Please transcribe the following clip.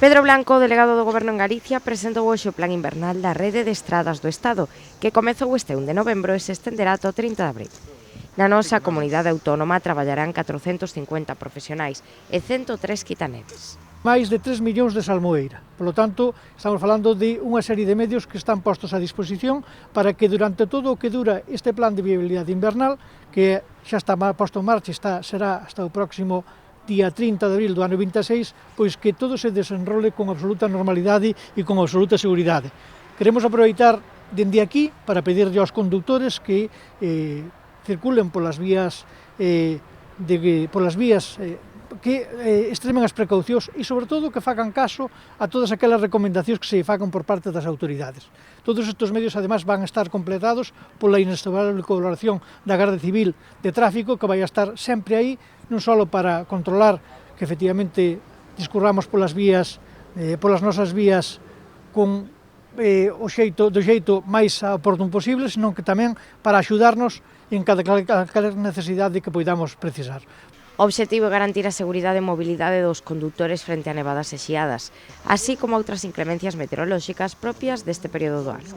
Pedro Blanco, delegado do Goberno en Galicia, presentou hoxe o Plan Invernal da Rede de Estradas do Estado, que comezou este 1 de novembro e se estenderá ata o 30 de abril. Na nosa comunidade autónoma traballarán 450 profesionais e 103 quitaneves. Máis de 3 millóns de salmoeira. Por lo tanto, estamos falando de unha serie de medios que están postos a disposición para que durante todo o que dura este plan de viabilidade invernal, que xa está posto en marcha, será hasta o próximo día 30 de abril do ano 26, pois que todo se desenrole con absoluta normalidade e con absoluta seguridade. Queremos aproveitar dende aquí para pedirlle aos conductores que circulen polas vías que extremen as precaucións e, sobre todo, que fagan caso a todas aquelas recomendacións que se fagan por parte das autoridades. Todos estes medios, además, van a estar completados pola inestimable colaboración da Garda Civil de Tráfico, que vai a estar sempre aí, non só para controlar que, efectivamente, discurramos polas nosas vías con do xeito máis oportuno posible, senón que tamén para axudarnos en cada necesidade que poidamos precisar. O obxectivo é garantir a seguridade e mobilidade dos condutores frente a nevadas e xiadas, así como outras inclemencias meteorolóxicas propias deste período do ano.